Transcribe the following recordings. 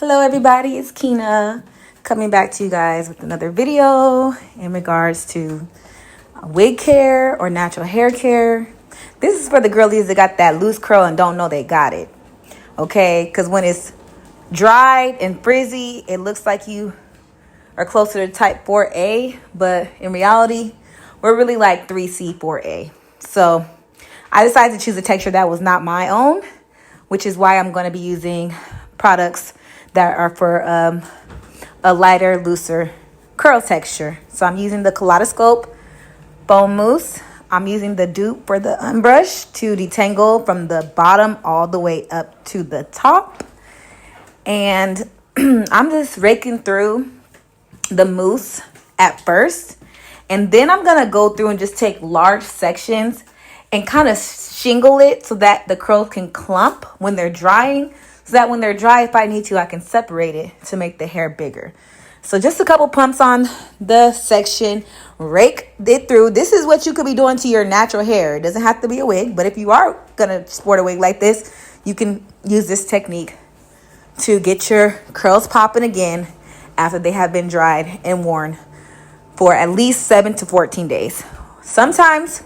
Hello everybody, it's Kina coming back to you guys with another video in regards to wig care or natural hair care. This is for the girlies that got that loose curl and don't know they got it. Okay, because when it's dried and frizzy, it looks like you are closer to type 4A, but in reality, we're really like 3C, 4A. So I decided to choose a texture that was not my own, which is why I'm going to be using products that are for a lighter, looser curl texture. So I'm using the Kaleidoscope Foam Mousse. I'm using the dupe for the unbrush to detangle from the bottom all the way up to the top. And I'm just raking through the mousse at first. And then I'm going to go through and just take large sections and kind of shingle it so that the curls can clump when they're drying. So that when they're dry, if I need to, I can separate it to make the hair bigger. So just a couple pumps on the section, rake it through. This is what you could be doing to your natural hair. It doesn't have to be a wig, but if you are gonna sport a wig like this, you can use this technique to get your curls popping again after they have been dried and worn for at least 7 to 14 days. Sometimes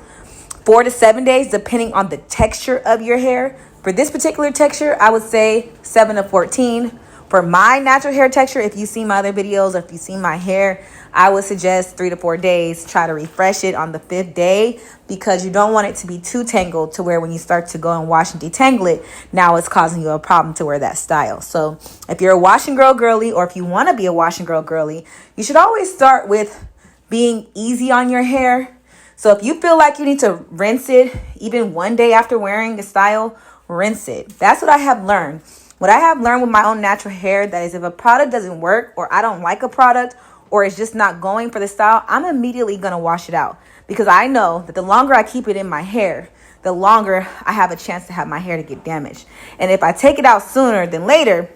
4 to 7 days, depending on the texture of your hair. For this particular texture, I would say 7 to 14. For my natural hair texture, if you've seen my other videos or if you've seen my hair, I would suggest 3 to 4 days. Try to refresh it on the 5th day because you don't want it to be too tangled to where when you start to go and wash and detangle it, now it's causing you a problem to wear that style. So if you're a wash and grow girly, or if you want to be a wash and grow girly, you should always start with being easy on your hair. So if you feel like you need to rinse it even one day after wearing the style, rinse it. That's what I have learned. What I have learned with my own natural hair, that is if a product doesn't work or I don't like a product or it's just not going for the style, I'm immediately going to wash it out because I know that the longer I keep it in my hair, the longer I have a chance to have my hair to get damaged. And if I take it out sooner than later,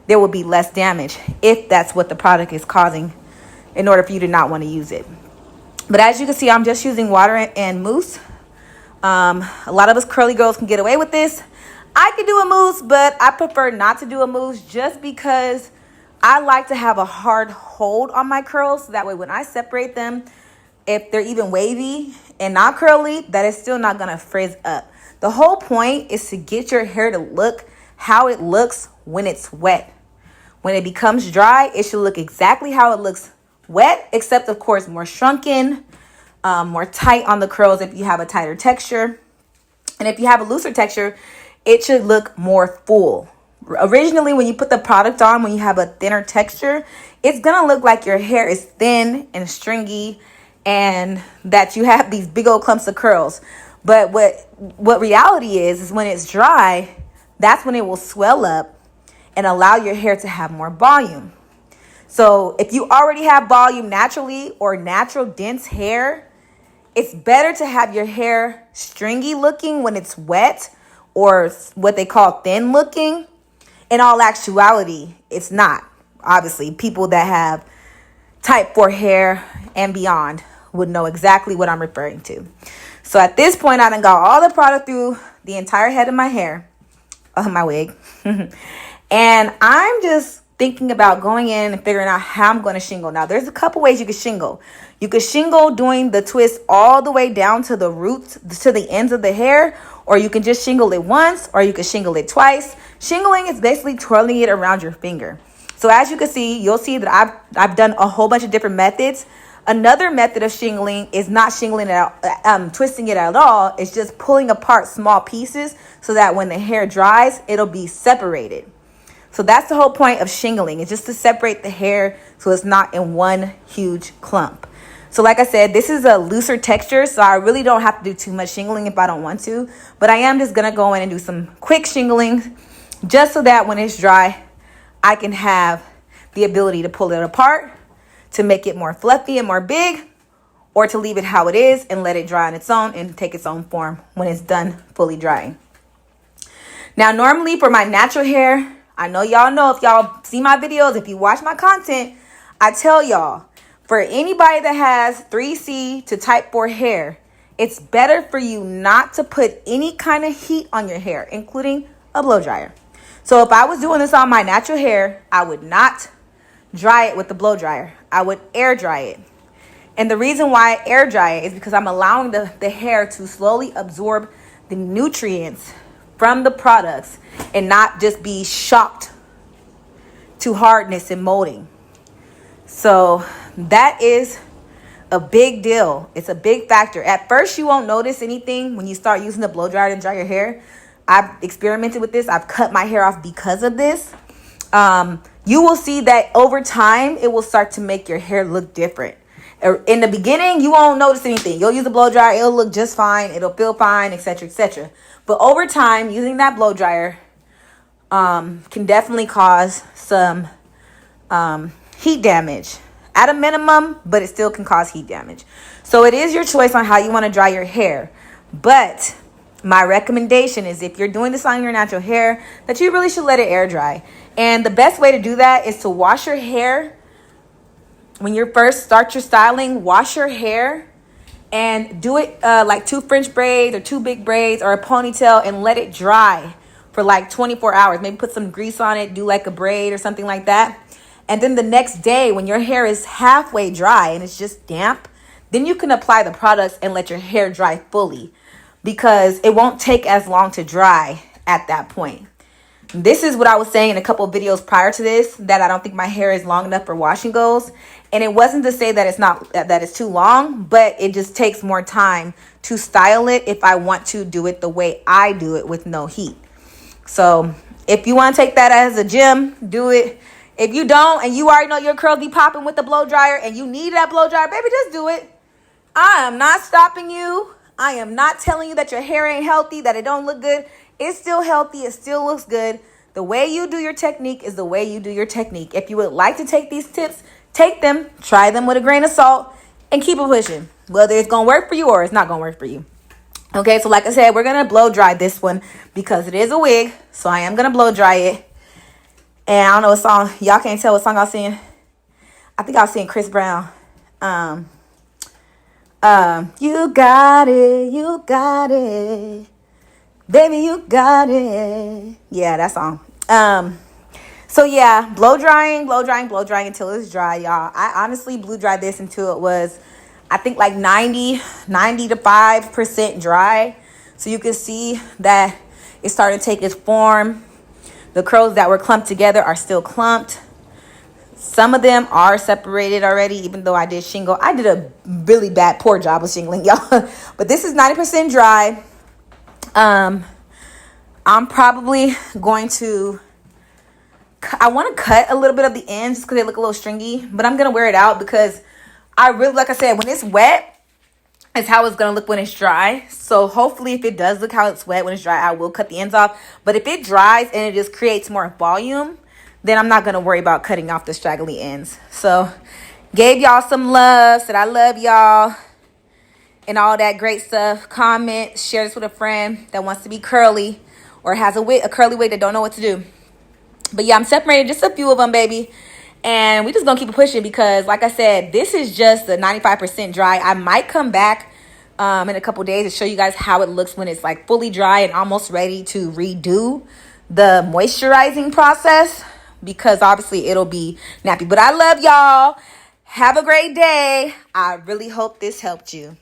there will be less damage if that's what the product is causing in order for you to not want to use it. But as you can see, I'm just using water and mousse. A lot of us curly girls can get away with this. I could do a mousse, but I prefer not to do a mousse just because I like to have a hard hold on my curls. So that way when I separate them, if they're even wavy and not curly, that is still not going to frizz up. The whole point is to get your hair to look how it looks when it's wet. When it becomes dry, it should look exactly how it looks wet, except of course more shrunken, more tight on the curls if you have a tighter texture. And if you have a looser texture, it should look more full. Originally, when you put the product on, when you have a thinner texture, it's gonna look like your hair is thin and stringy and that you have these big old clumps of curls. But what reality is when it's dry, that's when it will swell up and allow your hair to have more volume. So if you already have volume naturally or natural dense hair, it's better to have your hair stringy looking when it's wet or what they call thin looking. In all actuality, it's not. Obviously, people that have type 4 hair and beyond would know exactly what I'm referring to. So at this point, I done got all the product through the entire head of my hair, my wig. And I'm just thinking about going in and figuring out how I'm going to shingle. Now, there's a couple ways you can shingle. You could shingle doing the twist all the way down to the roots, to the ends of the hair, or you can just shingle it once, or you can shingle it twice. Shingling is basically twirling it around your finger. So as you can see, you'll see that I've done a whole bunch of different methods. Another method of shingling is not shingling it out, twisting it at all. It's just pulling apart small pieces so that when the hair dries, it'll be separated. So that's the whole point of shingling. It's just to separate the hair so it's not in one huge clump. So like I said, this is a looser texture, so I really don't have to do too much shingling if I don't want to. But I am just going to go in and do some quick shingling just so that when it's dry, I can have the ability to pull it apart, to make it more fluffy and more big, or to leave it how it is and let it dry on its own and take its own form when it's done fully drying. Now, normally for my natural hair, I know y'all know if y'all see my videos, if you watch my content, I tell y'all, for anybody that has 3C to type 4 hair, it's better for you not to put any kind of heat on your hair, including a blow dryer. So if I was doing this on my natural hair, I would not dry it with the blow dryer. I would air dry it. And the reason why I air dry it is because I'm allowing the hair to slowly absorb the nutrients from the products and not just be shocked to hardness and molding. So that is a big deal. It's a big factor. At first, you won't notice anything when you start using the blow dryer to dry your hair. I've experimented with this. I've cut my hair off because of this. You will see that over time, it will start to make your hair look different. In the beginning, you won't notice anything. You'll use a blow dryer. It'll look just fine. It'll feel fine, etc., etc. But over time, using that blow dryer can definitely cause some heat damage. At a minimum, but it still can cause heat damage. So it is your choice on how you want to dry your hair. But my recommendation is if you're doing this on your natural hair, that you really should let it air dry. And the best way to do that is to wash your hair. When you first start your styling, wash your hair and do it like 2 French braids or 2 big braids or a ponytail and let it dry for like 24 hours. Maybe put some grease on it, do like a braid or something like that. And then the next day when your hair is halfway dry and it's just damp, then you can apply the products and let your hair dry fully because it won't take as long to dry at that point. This is what I was saying in a couple of videos prior to this, that I don't think my hair is long enough for washing goes. And it wasn't to say that it's too long, but it just takes more time to style it if I want to do it the way I do it with no heat. So if you want to take that as a gem, do it. If you don't, and you already know your curls be popping with the blow dryer and you need that blow dryer, baby, just do it. I am not stopping you. I am not telling you that your hair ain't healthy, that it don't look good. It's still healthy. It still looks good. The way you do your technique is the way you do your technique. If you would like to take these tips, take them, try them with a grain of salt, and keep it pushing. Whether it's going to work for you or it's not going to work for you. Okay, so like I said, we're going to blow dry this one because it is a wig. So I am going to blow dry it. And I don't know what song. Y'all can't tell what song I was singing. I think I was singing Chris Brown. You got it. You got it. Baby, you got it. Yeah, that song. So yeah, blow drying until it's dry, y'all. I honestly blew dried this until it was, I think like 90 to 5% dry. So you can see that it started to take its form. The curls that were clumped together are still clumped. Some of them are separated already, even though I did shingle. I did a really poor job of shingling, y'all. But this is 90% dry. I'm probably going to, I want to cut a little bit of the ends just because they look a little stringy, but I'm going to wear it out because I really, like I said, when it's wet, it's how it's going to look when it's dry. So hopefully if it does look how it's wet when it's dry, I will cut the ends off. But if it dries and it just creates more volume, then I'm not going to worry about cutting off the straggly ends. So gave y'all some love, said I love y'all. And all that great stuff. Comment, share this with a friend that wants to be curly or has a curly wig that don't know what to do. But yeah, I'm separating just a few of them, baby. And we just gonna keep it pushing because, like I said, this is just the 95% dry. I might come back in a couple days to show you guys how it looks when it's like fully dry and almost ready to redo the moisturizing process because obviously it'll be nappy. But I love y'all. Have a great day. I really hope this helped you.